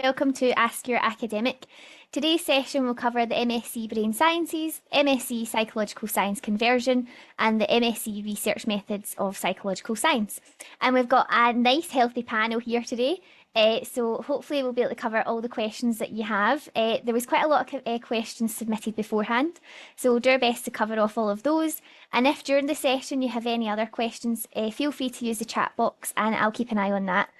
Welcome to Ask Your Academic. Today's session will cover the MSc Brain Sciences, MSc Psychological Science Conversion, and the MSc Research Methods of Psychological Science. And we've got a nice, healthy panel here today. So hopefully we'll be able to cover all the questions that you have. There was quite a lot of questions submitted beforehand, so we'll do our best to cover off all of those. And if during the session you have any other questions, feel free to use the chat box and I'll keep an eye on that.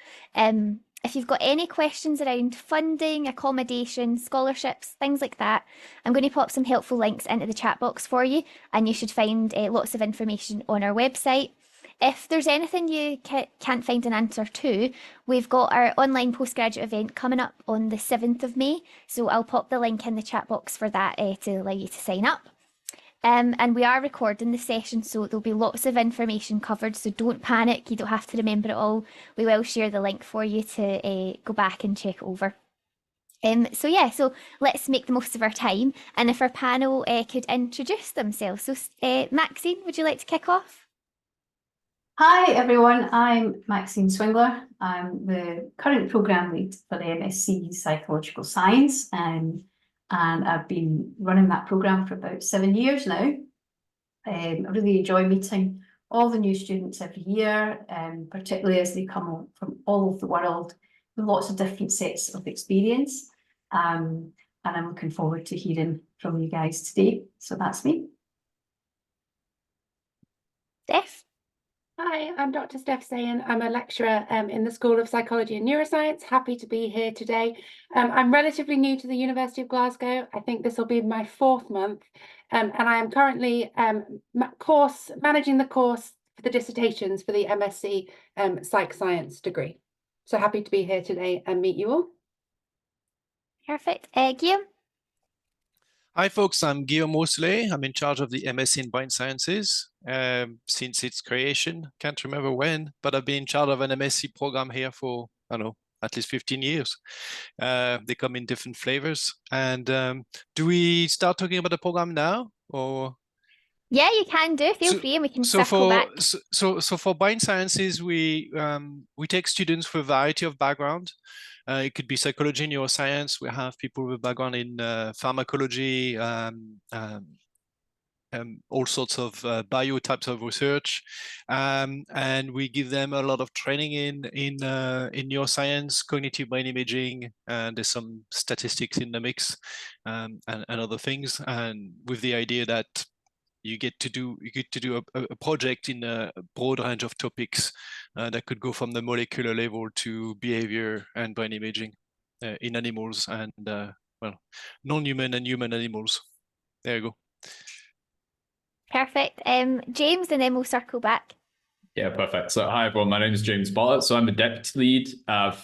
If you've got any questions around funding, accommodation, scholarships, things like that, I'm going to pop some helpful links into the chat box for you, and you should find lots of information on our website. If there's anything you can't find an answer to, we've got our online postgraduate event coming up on the 7th of May, so I'll pop the link in the chat box for that to allow you to sign up. And we are recording the session, so there'll be lots of information covered, so don't panic, you don't have to remember it all. We will share the link for you to go back and check over. So let's make the most of our time, and if our panel could introduce themselves. So Maxine, would you like to kick off? Hi everyone, I'm Maxine Swingler. I'm the current programme lead for the MSc Psychological Science, and I've been running that programme for about 7 years now. I really enjoy meeting all the new students every year, particularly as they come from all over the world with lots of different sets of experience. And I'm looking forward to hearing from you guys today. So that's me. Steph? Hi, I'm Dr. Steph Sayan. I'm a lecturer in the School of Psychology and Neuroscience. Happy to be here today. I'm relatively new to the University of Glasgow. I think this will be my 4th month, and I am currently managing the course for the dissertations for the MSc Psych Science degree. So happy to be here today and meet you all. Perfect. Guillaume? Hi folks, I'm Guillaume Rousselet. I'm in charge of the MSc in Brain Sciences since its creation. Can't remember when, but I've been in charge of an MSc program here for, I don't know, at least 15 years. They come in different flavors. And do we start talking about the program now, or? Yeah, you can do. Feel free, and we can circle back. So for Brain Sciences, we take students with a variety of background. It could be psychology, neuroscience. We have people with a background in pharmacology, all sorts of bio types of research, and we give them a lot of training in neuroscience, cognitive brain imaging, and there's some statistics in the mix, and other things, and with the idea that you get to do a project in a broad range of topics that could go from the molecular level to behavior and brain imaging in animals and non-human and human animals. There you go. Perfect. James, and then we'll circle back. Yeah, perfect. So hi everyone, my name is James Bartlett. So I'm the deputy lead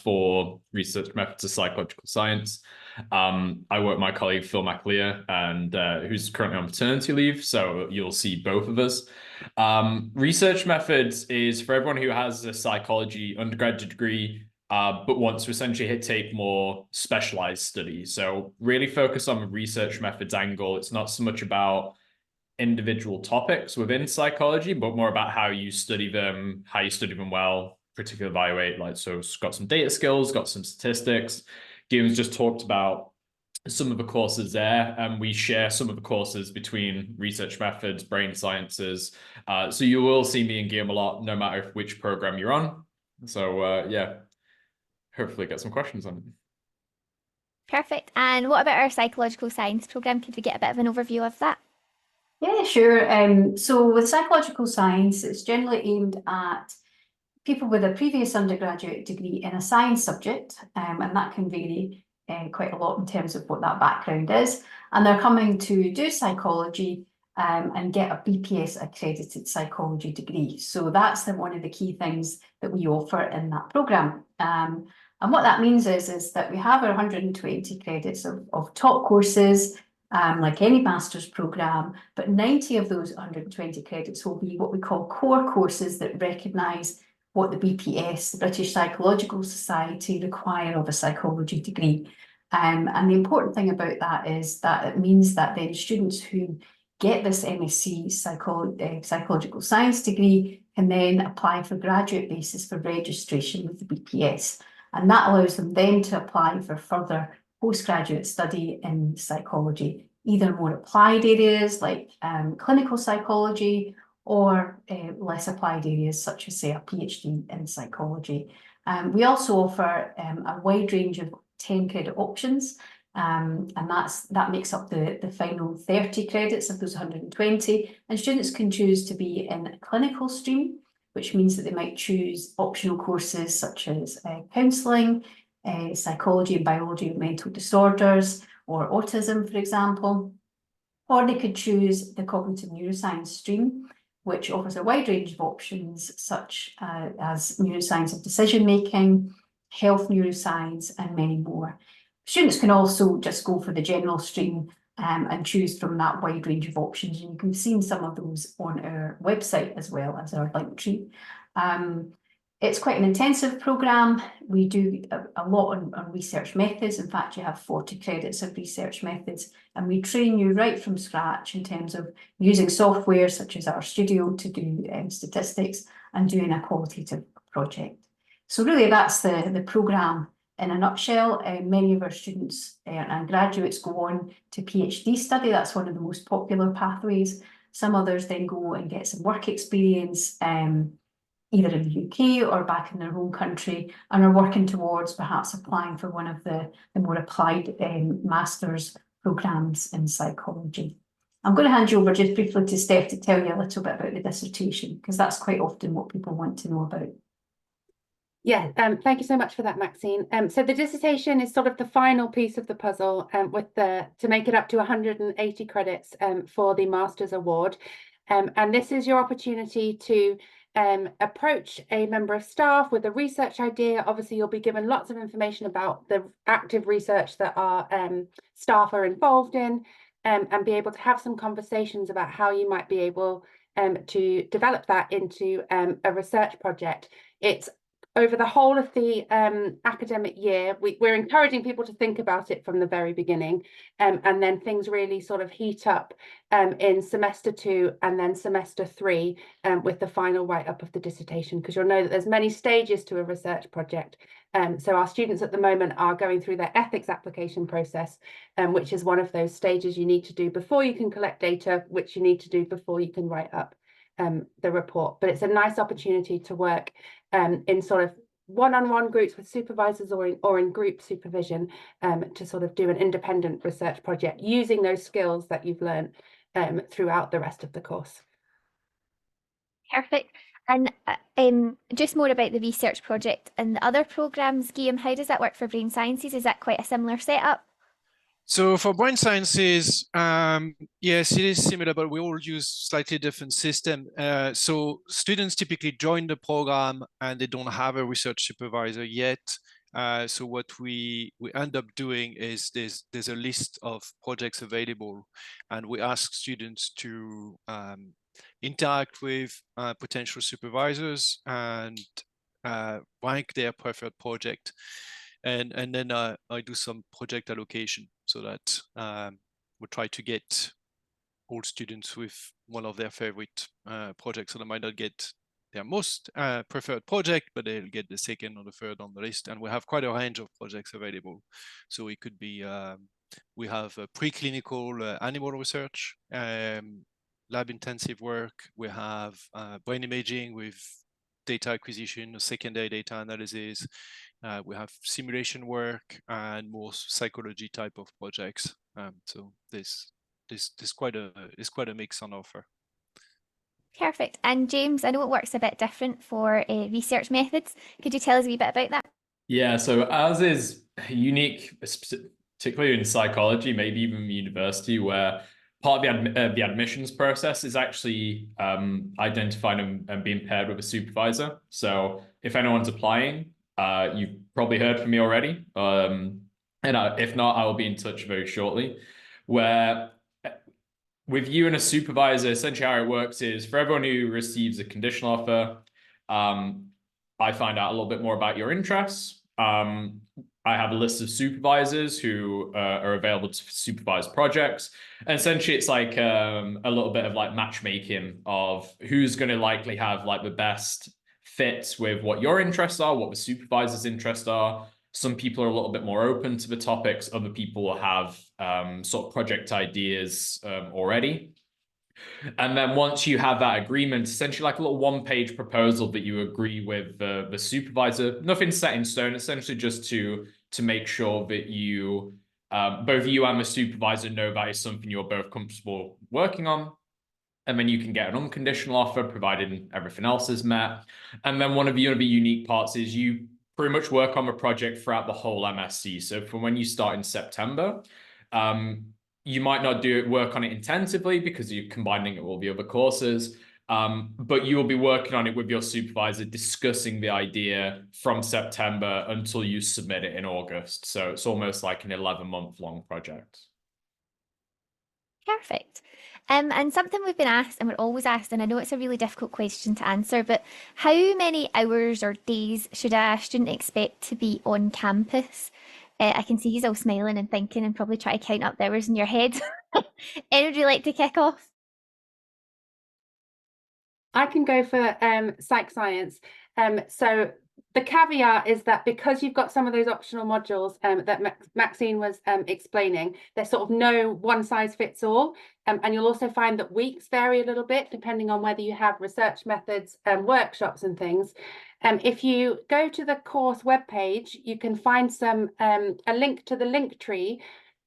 for Research Methods of Psychological Science. I work with my colleague Phil McAleer, and who's currently on maternity leave, so you'll see both of us. Research Methods is for everyone who has a psychology undergraduate degree, but wants to essentially take more specialized studies. So really focus on the research methods angle. It's not so much about individual topics within psychology, but more about how you study them, well, particularly evaluate, so it's got some data skills, got some statistics. Guillaume's just talked about some of the courses there, and we share some of the courses between research methods, brain sciences. So you will see me and Guillaume a lot, no matter which program you're on. So yeah, hopefully get some questions on it. Perfect. And what about our psychological science program? Could we get a bit of an overview of that? Yeah, sure. So with psychological science, it's generally aimed at people with a previous undergraduate degree in a science subject, and that can vary quite a lot in terms of what that background is. And they're coming to do psychology and get a BPS accredited psychology degree. So that's one of the key things that we offer in that programme. And what that means is that we have our 120 credits of top courses, like any master's programme, but 90 of those 120 credits will be what we call core courses that recognise what the BPS, the British Psychological Society, require of a psychology degree. And the important thing about that is that it means that then students who get this MSc Psychological Science degree can then apply for graduate basis for registration with the BPS. And that allows them then to apply for further postgraduate study in psychology, either more applied areas like clinical psychology, or less applied areas such as, say, a PhD in psychology. We also offer a wide range of 10 credit options, and that makes up the final 30 credits of those 120, and students can choose to be in a clinical stream, which means that they might choose optional courses such as counselling, psychology and biology of mental disorders, or autism, for example. Or they could choose the cognitive neuroscience stream, which offers a wide range of options such as neuroscience of decision making, health neuroscience, and many more. Students can also just go for the general stream and choose from that wide range of options. And you can see some of those on our website as well as our link tree. It's quite an intensive programme. We do a lot on research methods. In fact, you have 40 credits of research methods, and we train you right from scratch in terms of using software such as RStudio to do statistics and doing a qualitative project. So really that's the programme in a nutshell. Many of our students and graduates go on to PhD study. That's one of the most popular pathways. Some others then go and get some work experience, either in the UK or back in their home country, and are working towards perhaps applying for one of the more applied master's programmes in psychology. I'm going to hand you over just briefly to Steph to tell you a little bit about the dissertation, because that's quite often what people want to know about. Yeah, thank you so much for that, Maxine. So the dissertation is sort of the final piece of the puzzle to make it up to 180 credits for the Master's Award. And this is your opportunity to approach a member of staff with a research idea. Obviously, you'll be given lots of information about the active research that our staff are involved in, and be able to have some conversations about how you might be able to develop that into a research project. It's over the whole of the academic year. We're encouraging people to think about it from the very beginning, and then things really sort of heat up in semester 2 and then semester 3 with the final write-up of the dissertation, because you'll know that there's many stages to a research project. So our students at the moment are going through their ethics application process, which is one of those stages you need to do before you can collect data, which you need to do before you can write up the report. But it's a nice opportunity to work in sort of one-on-one groups with supervisors or in group supervision to sort of do an independent research project using those skills that you've learned throughout the rest of the course. Perfect. And just more about the research project and the other programmes, Guillaume, how does that work for Brain Sciences? Is that quite a similar setup? So for Brain Sciences, yes, it is similar, but we all use slightly different system. So students typically join the program and they don't have a research supervisor yet. So what we end up doing is there's a list of projects available, and we ask students to interact with potential supervisors and rank their preferred project. And then I do some project allocation so that we try to get all students with one of their favorite projects. So they might not get their most preferred project, but they'll get the second or the third on the list. And we have quite a range of projects available. So it could be, we have preclinical animal research, lab intensive work. We have brain imaging with data acquisition, secondary data analysis. We have simulation work and more psychology type of projects. So there's quite a mix on offer. Perfect. And James, I know it works a bit different for research methods. Could you tell us a wee bit about that? Yeah, so ours is unique, particularly in psychology, maybe even university, where part of the admissions process is actually identifying and being paired with a supervisor. So if anyone's applying, you've probably heard from me already. And if not, I will be in touch very shortly. Where with you and a supervisor, essentially how it works is for everyone who receives a conditional offer, I find out a little bit more about your interests. I have a list of supervisors who are available to supervise projects. And essentially, it's like a little bit of like matchmaking of who's going to likely have like the best fits with what your interests are, what the supervisor's interests are. Some people are a little bit more open to the topics. Other people will have sort of project ideas already. And then once you have that agreement, essentially like a little one-page proposal that you agree with the supervisor, nothing set in stone, essentially just to make sure that you, both you and the supervisor know that is something you're both comfortable working on. And then you can get an unconditional offer, provided everything else is met. And then one of the other unique parts is you pretty much work on the project throughout the whole MSc. So from when you start in September, you might not work on it intensively because you're combining it with all the other courses, but you will be working on it with your supervisor, discussing the idea from September until you submit it in August. So it's almost like an 11-month-long project. Perfect. And something we've been asked, and we're always asked, and I know it's a really difficult question to answer, but how many hours or days should a student expect to be on campus? I can see he's all smiling and thinking and probably try to count up the hours in your head. Anybody like to kick off? I can go for psych science. So the caveat is that because you've got some of those optional modules that Maxine was explaining, there's sort of no one size fits all. And you'll also find that weeks vary a little bit depending on whether you have research methods, workshops and things. If you go to the course webpage, you can find a link to the link tree.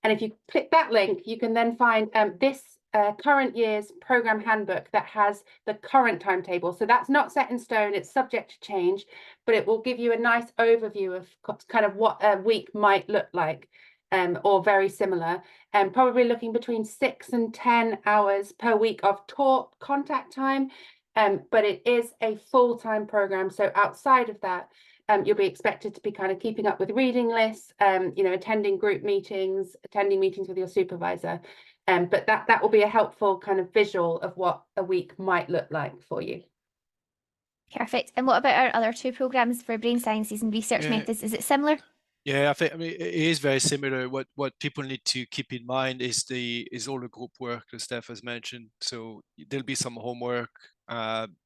And if you click that link, you can then find this current year's program handbook that has the current timetable. So that's not set in stone, it's subject to change, but it will give you a nice overview of kind of what a week might look like, or very similar, and probably looking between 6 and 10 hours per week of taught contact time. But it is a full-time program. So outside of that, you'll be expected to be kind of keeping up with reading lists, attending group meetings, attending meetings with your supervisor. But that will be a helpful kind of visual of what a week might look like for you. Perfect. And what about our other two programs for brain sciences and research methods? Is it similar? Yeah, I mean, it is very similar. What people need to keep in mind is all the group work that Steph has mentioned. So there'll be some homework.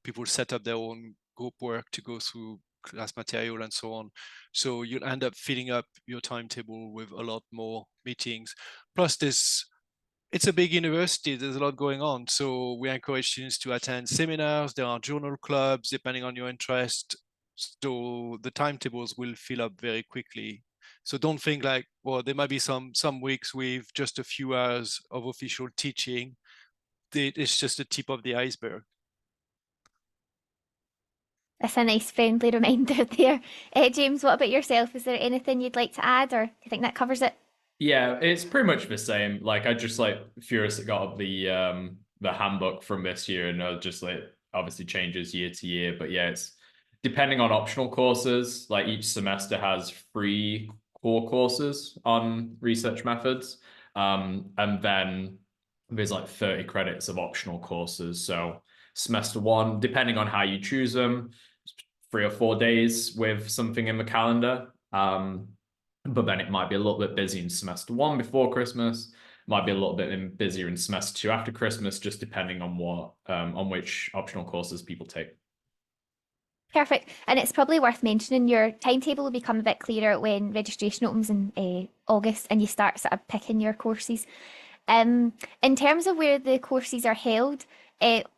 People set up their own group work to go through class material and so on. So you'll end up filling up your timetable with a lot more meetings. Plus, it's a big university. There's a lot going on. So we encourage students to attend seminars. There are journal clubs, depending on your interest. So the timetables will fill up very quickly. So don't think like, well, there might be some weeks with just a few hours of official teaching. It's just the tip of the iceberg. That's a nice friendly reminder there. James, what about yourself? Is there anything you'd like to add, or do you think that covers it? Yeah, it's pretty much the same. Like I just like furious that got up the handbook from this year, and just like obviously changes year to year. But yeah, it's depending on optional courses. Like each semester has 3 core courses on research methods, and then there's like 30 credits of optional courses. So semester 1, depending on how you choose them, 3 or 4 days with something in the calendar. But then it might be a little bit busy in semester 1 before Christmas, might be a little bit busier in semester 2 after Christmas, just depending on what on which optional courses people take. Perfect. And it's probably worth mentioning your timetable will become a bit clearer when registration opens in August and you start sort of picking your courses. In terms of where the courses are held,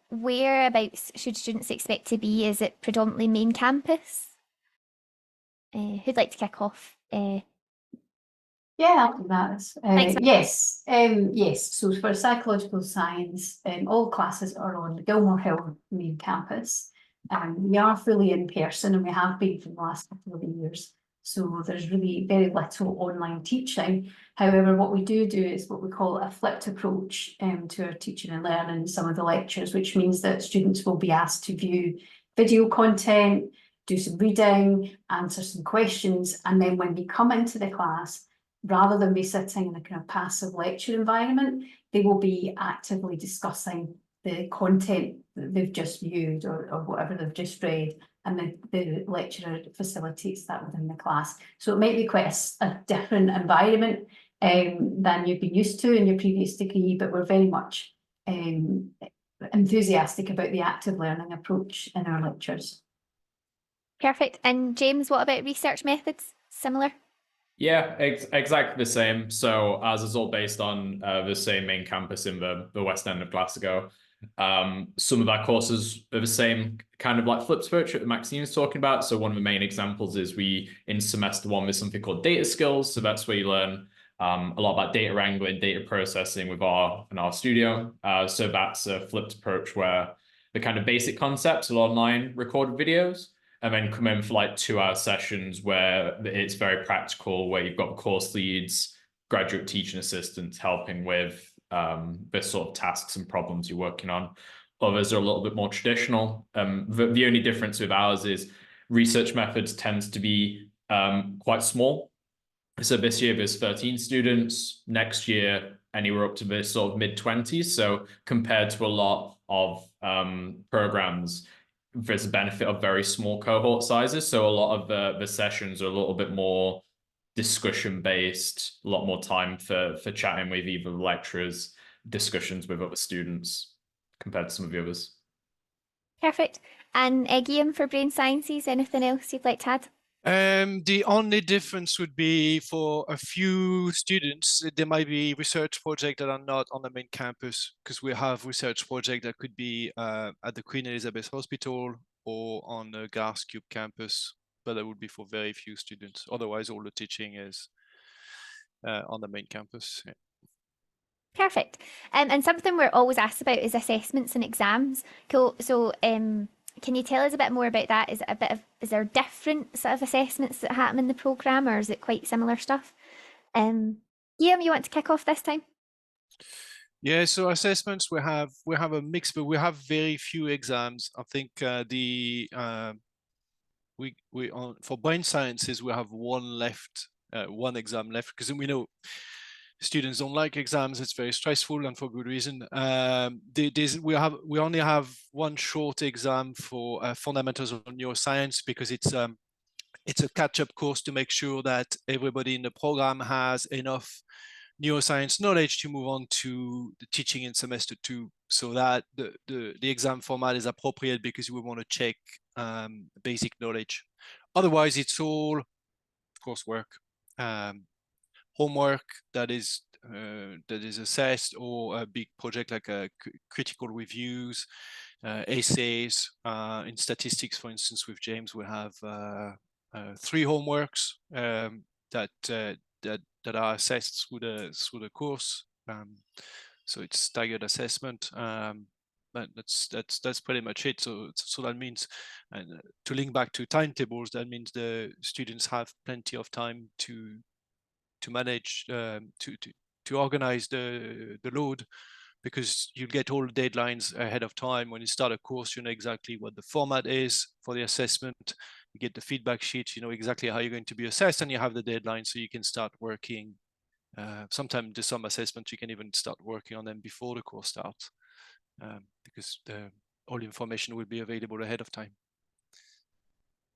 whereabouts should students expect to be? Is it predominantly main campus? Who'd like to kick off? Yeah, I'll do that. Thanks. Yes, yes. So for psychological science, all classes are on the Gilmore Hill main campus. We are fully in person, and we have been for the last couple of years. So there's really very little online teaching. However, what we do is what we call a flipped approach to our teaching and learning some of the lectures, which means that students will be asked to view video content, do some reading, answer some questions, and then when they come into the class, rather than be sitting in a kind of passive lecture environment, they will be actively discussing the content that they've just viewed or whatever they've just read, and the lecturer facilitates that within the class. So it might be quite a different environment than you've been used to in your previous degree, but we're very much enthusiastic about the active learning approach in our lectures. Perfect. And James, what about research methods? Similar? Yeah, exactly the same. So ours is all based on the same main campus in the West End of Glasgow. Some of our courses are the same kind of like flipped approach that Maxine is talking about. So one of the main examples is in semester one, there's something called data skills. So that's where you learn a lot about data wrangling, data processing in our studio. So that's a flipped approach where the kind of basic concepts are online recorded videos, and then come in for like 2-hour sessions where it's very practical, where you've got course leads, graduate teaching assistants helping with the sort of tasks and problems you're working on. Others are a little bit more traditional. The only difference with ours is research methods tends to be quite small. So this year there's 13 students, next year anywhere up to the sort of mid-20s. So compared to a lot of programs, there's a benefit of very small cohort sizes. So a lot of the sessions are a little bit more discussion based, a lot more time for chatting with either lecturers, discussions with other students compared to some of the others. Perfect. And Guillaume, for brain sciences, anything else you'd like to add? The only difference would be for a few students, there might be research projects that are not on the main campus, because we have research projects that could be at the Queen Elizabeth Hospital or on the Garth Cube campus, but that would be for very few students. Otherwise, all the teaching is on the main campus. Yeah. Perfect. And something we're always asked about is assessments and exams. Cool. So, can you tell us a bit more about that? Is there different sort of assessments that happen in the programme, or is it quite similar stuff? Guillaume, you want to kick off this time? Yeah, so assessments, we have a mix, but we have very few exams. I think for brain sciences we have one exam left, because we know students don't like exams. It's very stressful, and for good reason. We only have one short exam for fundamentals of neuroscience, because it's a catch-up course to make sure that everybody in the program has enough neuroscience knowledge to move on to the teaching in semester 2, so that the exam format is appropriate, because we want to check basic knowledge. Otherwise, it's all coursework. Homework that is assessed, or a big project like critical reviews, essays. In statistics, for instance, with James, we have 3 homeworks that are assessed through the course. So it's staggered assessment. But that's pretty much it. So that means, and to link back to timetables, that means the students have plenty of time to manage, to organize the load, because you get all the deadlines ahead of time. When you start a course, you know exactly what the format is for the assessment. You get the feedback sheet, you know exactly how you're going to be assessed, and you have the deadline, so you can start working. Sometimes there's some assessments you can even start working on them before the course starts, because all information will be available ahead of time.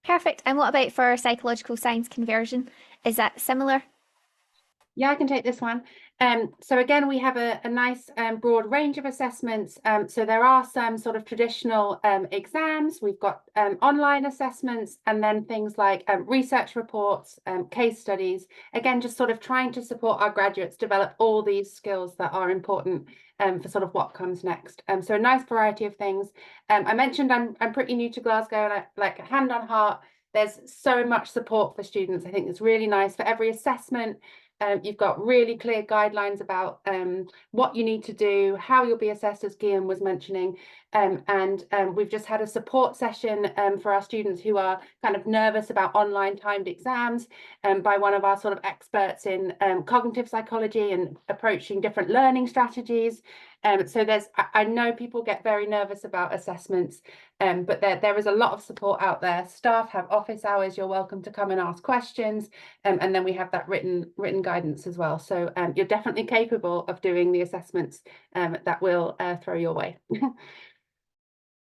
Perfect. And what about for psychological science conversion? Is that similar? Yeah, I can take this one. So again, we have a nice broad range of assessments. So there are some sort of traditional exams. We've got online assessments, and then things like research reports, case studies. Again, just sort of trying to support our graduates develop all these skills that are important for sort of what comes next. So a nice variety of things. I mentioned I'm pretty new to Glasgow, and like hand on heart, there's so much support for students. I think it's really nice. For every assessment, you've got really clear guidelines about what you need to do, how you'll be assessed, as Guillaume was mentioning. And we've just had a support session for our students who are kind of nervous about online timed exams by one of our sort of experts in cognitive psychology and approaching different learning strategies. So I know people get very nervous about assessments, but there is a lot of support out there. Staff have office hours. You're welcome to come and ask questions. And then we have that written guidance as well. So you're definitely capable of doing the assessments that will throw your way.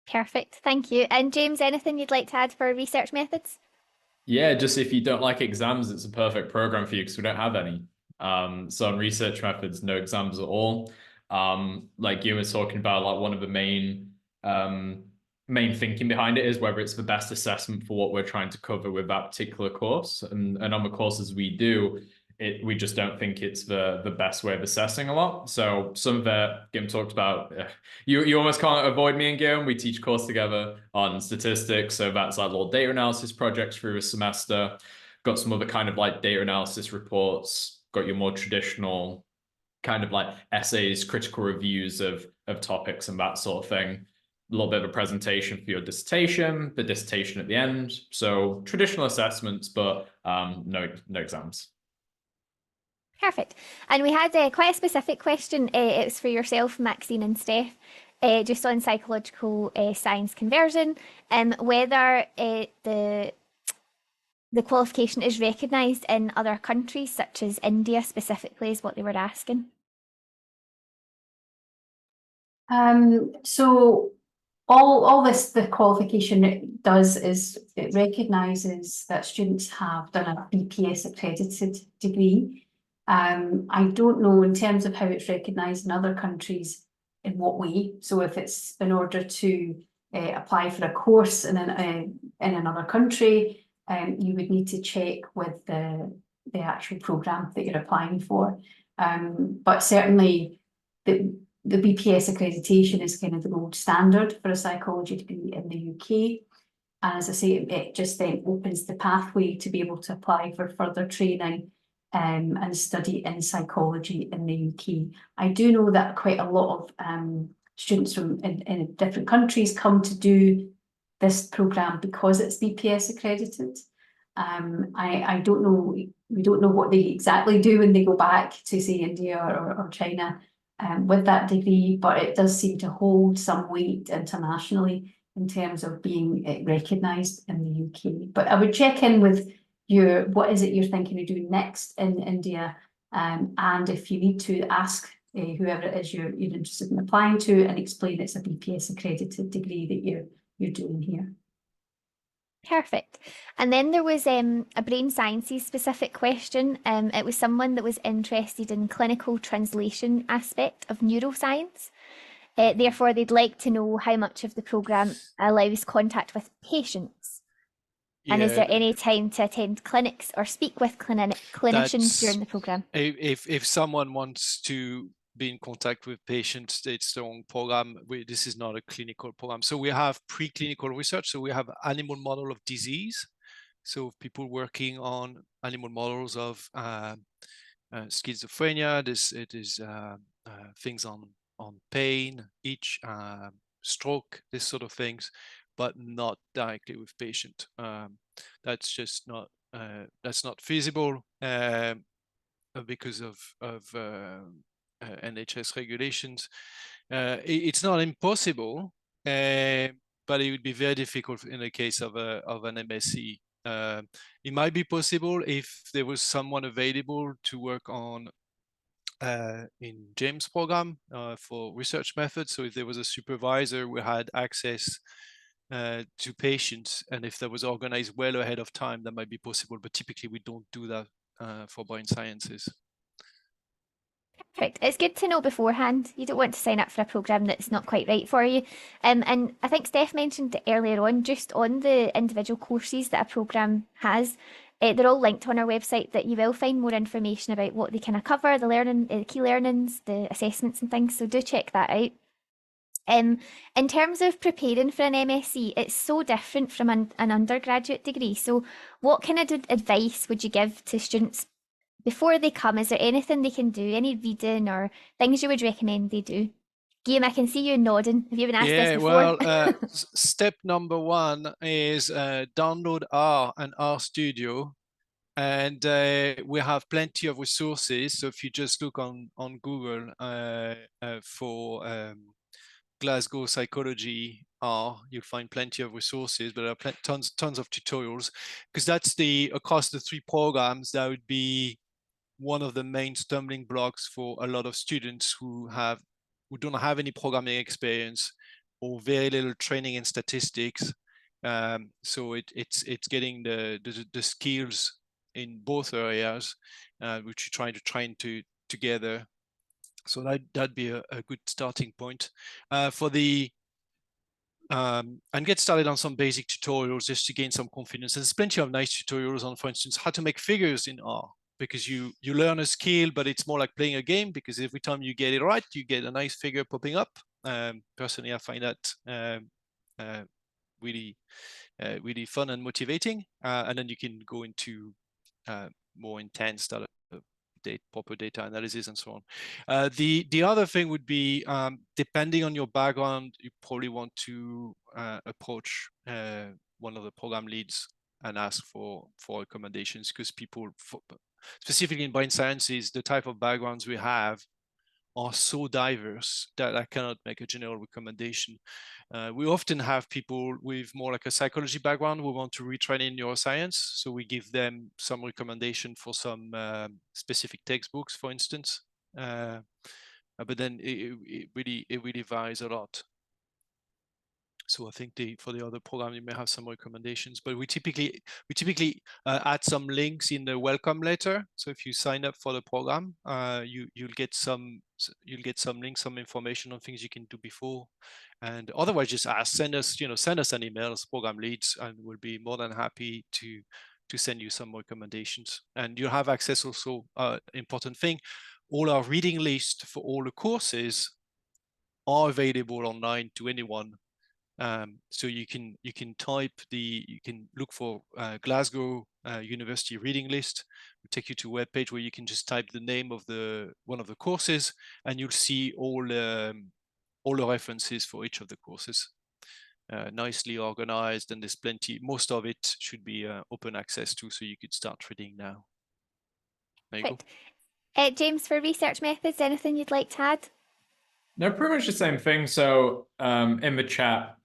Perfect. Thank you. And James, anything you'd like to add for research methods? Yeah, just if you don't like exams, it's a perfect program for you, because we don't have any. So on research methods, no exams at all. Like you were talking about, like one of the main main thinking behind it is, whether it's the best assessment for what we're trying to cover with that particular course. And on the courses we do, we just don't think it's the best way of assessing a lot. So some of it, Guillaume talked about, you almost can't avoid me and Guillaume. We teach a course together on statistics. So that's like little data analysis projects through a semester. Got some other kind of like data analysis reports, got your more traditional kind of like essays, critical reviews of topics and that sort of thing. A little bit of a presentation for your dissertation, the dissertation at the end. So traditional assessments, but no exams. Perfect. And we had quite a specific question. It was for yourself, Maxine and Steph, just on psychological science conversion, whether the qualification is recognised in other countries, such as India specifically, is what they were asking. So all this, the qualification does is it recognises that students have done a BPS accredited degree. I don't know in terms of how it's recognised in other countries in what way. So if it's in order to apply for a course in another country, you would need to check with the actual programme that you're applying for. But certainly the BPS accreditation is kind of the gold standard for a psychology degree in the UK. And as I say, it just then opens the pathway to be able to apply for further training and study in psychology in the UK. I do know that quite a lot of students from in different countries come to do this programme because it's BPS accredited. I don't know, we don't know what they exactly do when they go back to, say, India or China with that degree, but it does seem to hold some weight internationally in terms of being recognised in the UK. But I would check in with what is it you're thinking of doing next in India, and if you need to ask whoever it is you're interested in applying to, and explain it's a BPS accredited degree that you're doing here. Perfect. And then there was a brain sciences specific question. It was someone that was interested in clinical translation aspect of neuroscience. Therefore, they'd like to know how much of the programme allows contact with patients. And is there any time to attend clinics or speak with clinicians during the programme? If someone wants to be in contact with patients, it's their own program. This is not a clinical program. So we have preclinical research. So we have animal model of disease. So people working on animal models of schizophrenia. It is things on pain, itch, stroke, this sort of things, but not directly with patient. That's just not feasible because of NHS regulations. It's not impossible, but it would be very difficult in the case of an MSc. It might be possible if there was someone available to work on in James' program for research methods. So if there was a supervisor who had access to patients, and if that was organized well ahead of time, that might be possible. But typically we don't do that for brain sciences. Perfect. It's good to know beforehand. You don't want to sign up for a programme that's not quite right for you. And I think Steph mentioned earlier on, just on the individual courses that a programme has, they're all linked on our website, that you will find more information about what they kind of cover, the learning, the key learnings, the assessments and things. So do check that out. In terms of preparing for an MSc, it's so different from an undergraduate degree. So what kind of advice would you give to students before they come? Is there anything they can do, any reading or things you would recommend they do? Guillaume, I can see you nodding. Have you been asked this before? Well, step number one is download R and RStudio, and we have plenty of resources. So if you just look on Google for Glasgow Psychology R, you'll find plenty of resources, but there are tons of tutorials, because that's across the three programs, that would be one of the main stumbling blocks for a lot of students who don't have any programming experience or very little training in statistics. So it's getting the skills in both areas, which you're trying to train together. So that'd be a good starting point. For the and get started on some basic tutorials just to gain some confidence. And there's plenty of nice tutorials on, for instance, how to make figures in R, because you learn a skill, but it's more like playing a game, because every time you get it right, you get a nice figure popping up. Personally, I find that really fun and motivating. And then you can go into more intense proper data analysis and so on. The other thing would be, depending on your background, you probably want to approach one of the program leads and ask for recommendations, because people, specifically in brain sciences, the type of backgrounds we have are so diverse that I cannot make a general recommendation. We often have people with more like a psychology background who want to retrain in neuroscience, so we give them some recommendation for some specific textbooks, for instance. But then it really varies a lot. So I think for the other program, you may have some recommendations, but we typically add some links in the welcome letter. So if you sign up for the program, you'll get some links, some information on things you can do before, and otherwise just send us an email as program leads, and we'll be more than happy to send you some recommendations. And you'll have access also, important thing, all our reading list for all the courses are available online to anyone. So you can look for Glasgow University reading list. It'll take you to a web page where you can just type the name of one of the courses, and you'll see all the references for each of the courses, nicely organized, and there's plenty. Most of it should be open access to, so you could start reading now. There you go. James, for research methods, anything you'd like to add? No, pretty much the same thing. So in the chat,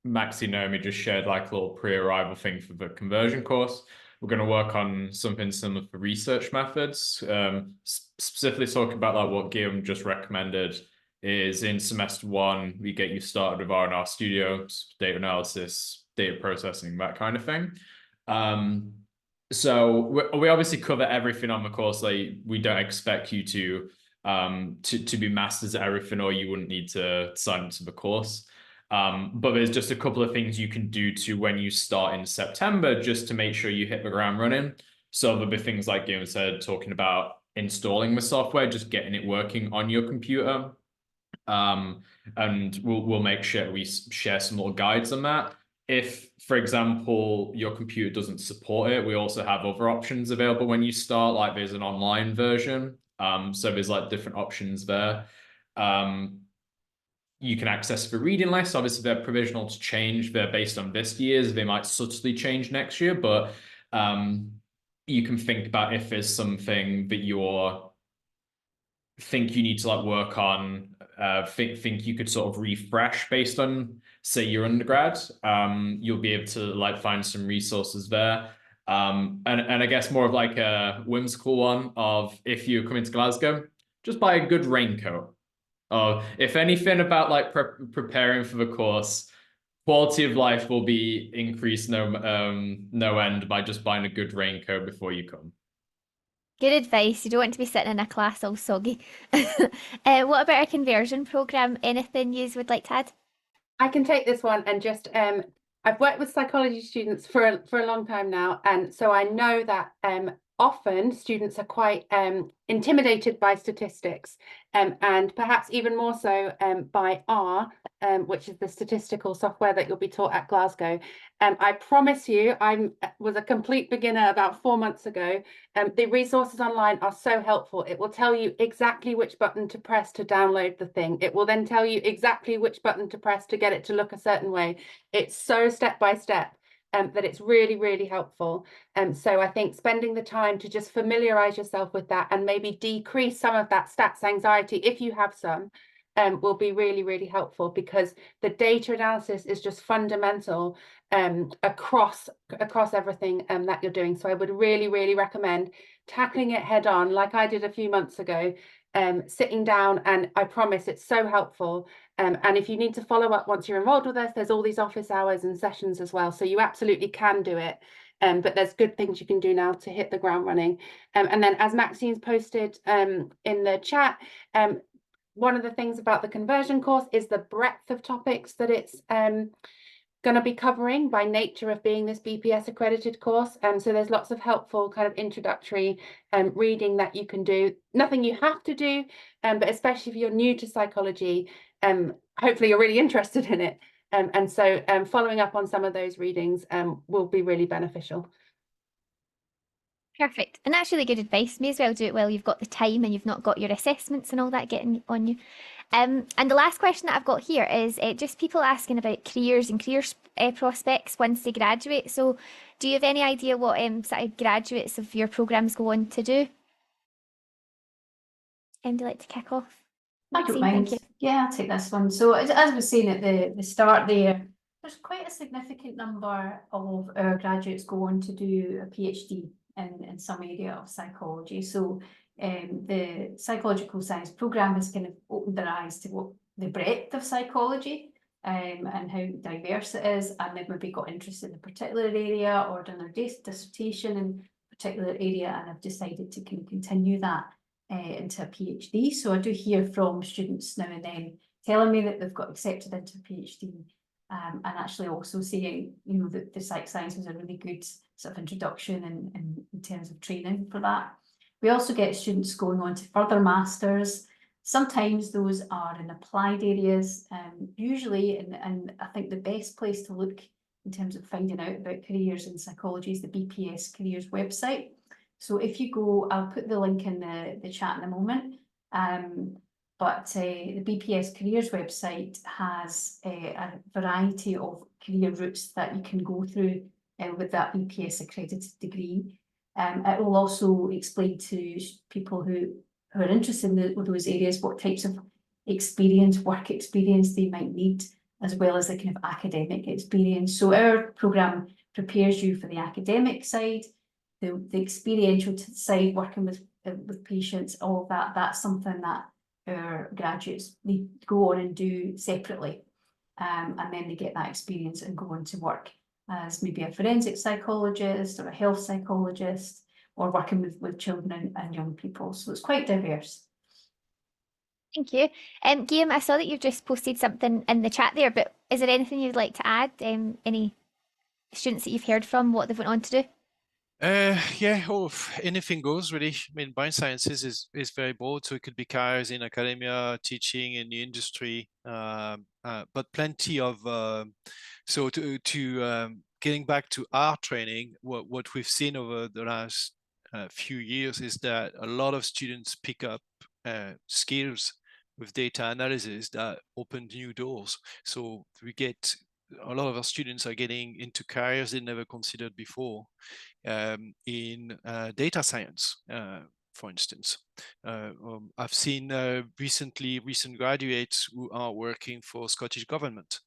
Maxine Naomi just shared like a little pre-arrival thing for the conversion course. We're going to work on something similar for research methods, specifically talking about like what Guillaume just recommended is in semester 1, we get you started with R&R Studio, data analysis, data processing, that kind of thing. So we obviously cover everything on the course. Like, we don't expect you to be masters at everything, or you wouldn't need to sign up to the course. But there's just a couple of things you can do to when you start in September, just to make sure you hit the ground running. So there'll be things like Guillaume said, talking about installing the software, just getting it working on your computer. And we'll make sure we share some little guides on that. If, for example, your computer doesn't support it, we also have other options available when you start, like there's an online version. So there's like different options there. You can access the reading list. Obviously, they're provisional to change. They're based on this year's. They might subtly change next year, but you can think about if there's something that you think you need to like work on, think you could sort of refresh based on, say, your undergrad. You'll be able to like find some resources there. And I guess more of like a whimsical one of, if you come into Glasgow, just buy a good raincoat. If anything about like preparing for the course, quality of life will be increased no end by just buying a good raincoat before you come. Good advice. You don't want to be sitting in a class all soggy. What about our conversion program? Anything you would like to add? I can take this one, and just I've worked with psychology students for a long time now, and so I know that often students are quite intimidated by statistics, and perhaps even more so by R, which is the statistical software that you'll be taught at Glasgow. I promise you, I was a complete beginner about 4 months ago. The resources online are so helpful. It will tell you exactly which button to press to download the thing. It will then tell you exactly which button to press to get it to look a certain way. It's so step by step. That it's really, really helpful. So I think spending the time to just familiarize yourself with that and maybe decrease some of that stats anxiety, if you have some, will be really, really helpful, because the data analysis is just fundamental across everything that you're doing. So I would really, really recommend tackling it head on, like I did a few months ago, sitting down, and I promise it's so helpful. And if you need to follow up once you're enrolled with us, there's all these office hours and sessions as well. So you absolutely can do it. But there's good things you can do now to hit the ground running. And then, as Maxine's posted in the chat, one of the things about the conversion course is the breadth of topics that it's going to be covering by nature of being this BPS accredited course. So there's lots of helpful kind of introductory reading that you can do. Nothing you have to do, but especially if you're new to psychology, hopefully you're really interested in it. And so following up on some of those readings will be really beneficial. Perfect. And that's really good advice. May as well do it while you've got the time and you've not got your assessments and all that getting on you. And the last question that I've got here is just people asking about careers and career prospects once they graduate. So do you have any idea what sort of graduates of your programmes go on to do? Would you like to kick off? I don't Maxine, mind. thank you. Yeah, I'll take this one. So as I was saying at the start there, there's quite a significant number of our graduates go on to do a PhD in some area of psychology. So the psychological science programme has kind of opened their eyes to what the breadth of psychology and how diverse it is, and they've maybe got interested in a particular area or done their dissertation in a particular area and have decided to kind of continue that into a PhD. So I do hear from students now and then telling me that they've got accepted into a PhD, and actually also saying, you know, that the psych science was a really good sort of introduction in terms of training for that. We also get students going on to further masters. Sometimes those are in applied areas, usually, and I think the best place to look in terms of finding out about careers in psychology is the BPS Careers website. So if you go, I'll put the link in the chat in a moment, but the BPS Careers website has a variety of career routes that you can go through with that BPS accredited degree. It will also explain to people who are interested in those areas what types of experience, work experience they might need, as well as the kind of academic experience. So our programme prepares you for the academic side, the experiential side, working with patients, all of that. That's something that our graduates need to go on and do separately. And then they get that experience and go on to work as maybe a forensic psychologist or a health psychologist, or working with children and young people. So it's quite diverse. Thank you. Guillaume, I saw that you've just posted something in the chat there, but is there anything you'd like to add? Any students that you've heard from, what they've went on to do? Yeah, anything goes really. I mean, brain sciences is very broad, so it could be careers in academia, teaching, in the industry, but plenty of. So getting back to our training, what we've seen over the last few years is that a lot of students pick up skills with data analysis that open new doors. So we get a lot of our students are getting into careers they never considered before. In data science, for instance. I've seen recent graduates who are working for Scottish government,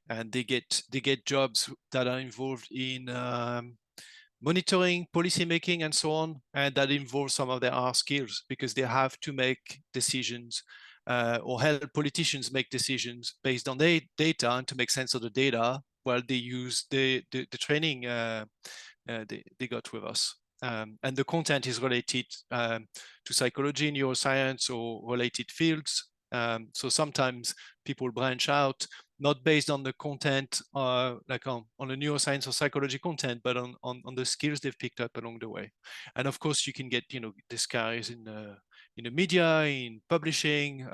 and they get jobs that are involved in monitoring, policy making, and so on, and that involve some of their R skills, because they have to make decisions or help politicians make decisions based on their data, and to make sense of the data while they use the training they got with us. And the content is related to psychology, neuroscience, or related fields. So sometimes people branch out, not based on the content, like on the neuroscience or psychology content, but on the skills they've picked up along the way. And of course, you can get, you know, these guys in the media, in publishing,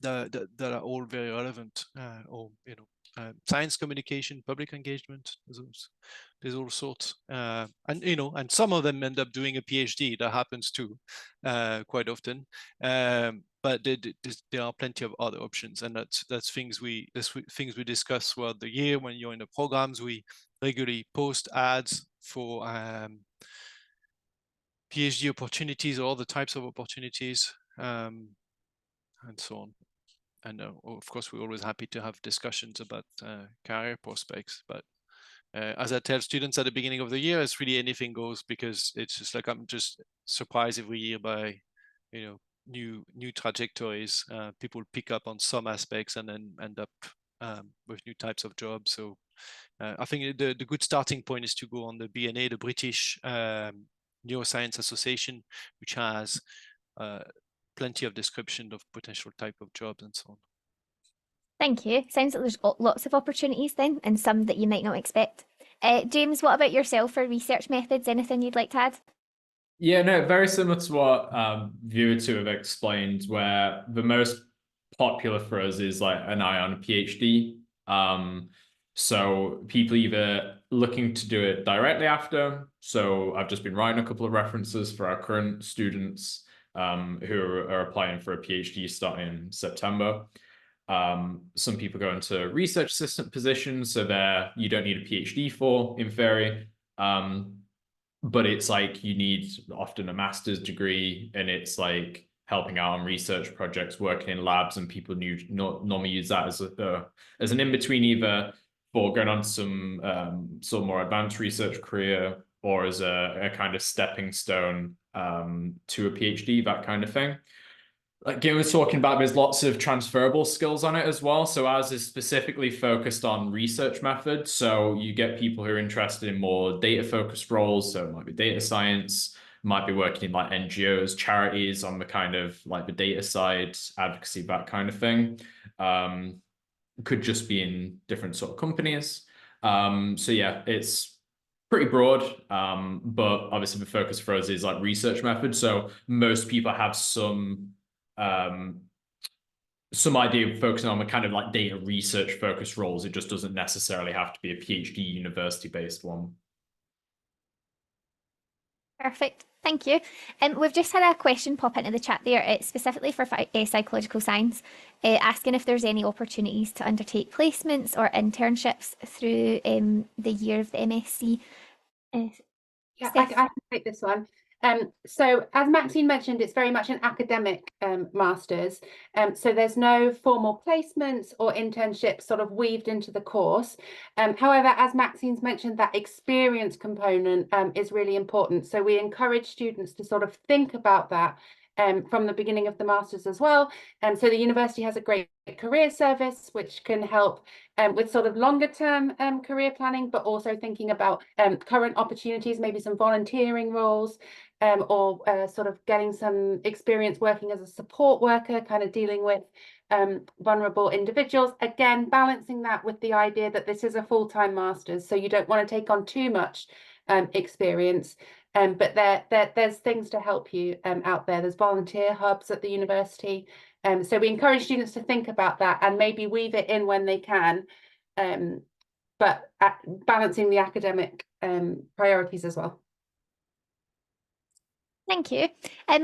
that are all very relevant, or, you know, science communication, public engagement. There's all sorts, and, you know, and some of them end up doing a PhD. That happens too, quite often. But there are plenty of other options, and that's things we discuss throughout the year. When you're in the programs, we regularly post ads for PhD opportunities, or other types of opportunities, and so on. And of course, we're always happy to have discussions about career prospects. But as I tell students at the beginning of the year, it's really anything goes, because it's just like, I'm just surprised every year by, you know, new trajectories. People pick up on some aspects and then end up with new types of jobs. So I think the good starting point is to go on the BNA, the British Neuroscience Association, which has plenty of description of potential type of jobs and so on. Thank you. Sounds like there's lots of opportunities then, and some that you might not expect. James, what about yourself for research methods? Anything you'd like to add? Yeah, no, very similar to what viewer two have explained, where the most popular for us is like an eye on a PhD. So people either looking to do it directly after. So I've just been writing a couple of references for our current students who are applying for a PhD starting in September. Some people go into research assistant positions, so there you don't need a PhD for, in theory. But it's like you need often a master's degree, and it's like helping out on research projects, working in labs, and people normally use that as an in-between, either for going on some more advanced research career, or as a kind of stepping stone to a PhD, that kind of thing. Like Guillaume was talking about, there's lots of transferable skills on it as well. So ours is specifically focused on research methods. So you get people who are interested in more data-focused roles. So it might be data science, might be working in like NGOs, charities on the kind of like the data side, advocacy, that kind of thing. Could just be in different sort of companies. So yeah, it's pretty broad, but obviously the focus for us is like research methods. So most people have some idea of focusing on the kind of like data research focused roles. It just doesn't necessarily have to be a PhD university-based one. Perfect. Thank you. We've just had a question pop into the chat there. It's specifically for psychological science, asking if there's any opportunities to undertake placements or internships through the year of the MSc. Yeah, I can take this one. So as Maxine mentioned, it's very much an academic master's. So there's no formal placements or internships sort of weaved into the course. However, as Maxine's mentioned, that experience component is really important. So we encourage students to sort of think about that from the beginning of the master's as well. So the university has a great career service, which can help with sort of longer term career planning, but also thinking about current opportunities, maybe some volunteering roles, or sort of getting some experience working as a support worker, kind of dealing with vulnerable individuals. Again, balancing that with the idea that this is a full-time master's, so you don't want to take on too much experience. But there's things to help you out there. There's volunteer hubs at the university. So we encourage students to think about that and maybe weave it in when they can, but balancing the academic priorities as well. Thank you.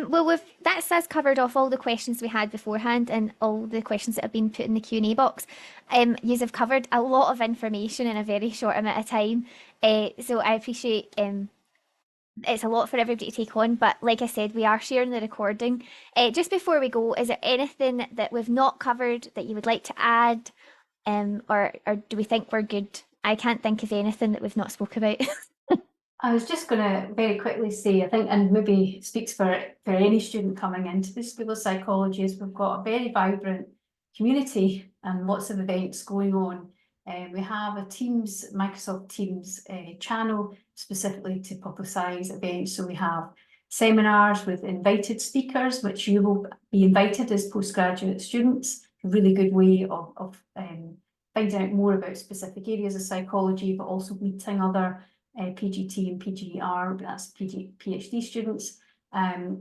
Well, that's us covered off all the questions we had beforehand and all the questions that have been put in the Q&A box. You have covered a lot of information in a very short amount of time. So I appreciate it's a lot for everybody to take on, but like I said, we are sharing the recording. Just before we go, is there anything that we've not covered that you would like to add, or do we think we're good? I can't think of anything that we've not spoke about. I was just going to very quickly say, I think, and maybe speaks for any student coming into the School of Psychology, is we've got a very vibrant community and lots of events going on. We have a Microsoft Teams channel specifically to publicise events. So we have seminars with invited speakers, which you will be invited as postgraduate students. A really good way of finding out more about specific areas of psychology, but also meeting other PGT and PGR, that's PhD students.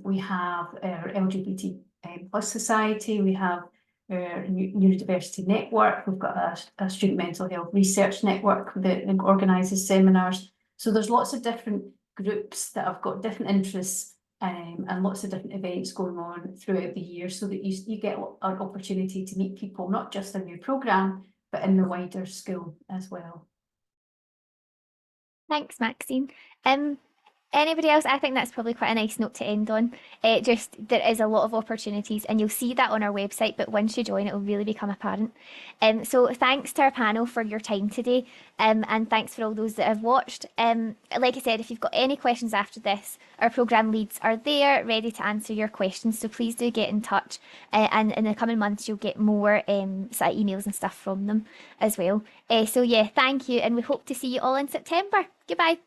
We have our LGBT plus society. We have our neurodiversity network. We've got a student mental health research network that organises seminars. So there's lots of different groups that have got different interests and lots of different events going on throughout the year, so that you get an opportunity to meet people, not just in your programme, but in the wider school as well. Thanks, Maxine. Anybody else? I think that's probably quite a nice note to end on. Just there is a lot of opportunities, and you'll see that on our website, but once you join, it will really become apparent. So thanks to our panel for your time today, and thanks for all those that have watched. Like I said, if you've got any questions after this, our programme leads are there ready to answer your questions, so please do get in touch, and in the coming months you'll get more sort of emails and stuff from them as well. So yeah, thank you, and we hope to see you all in September. Goodbye.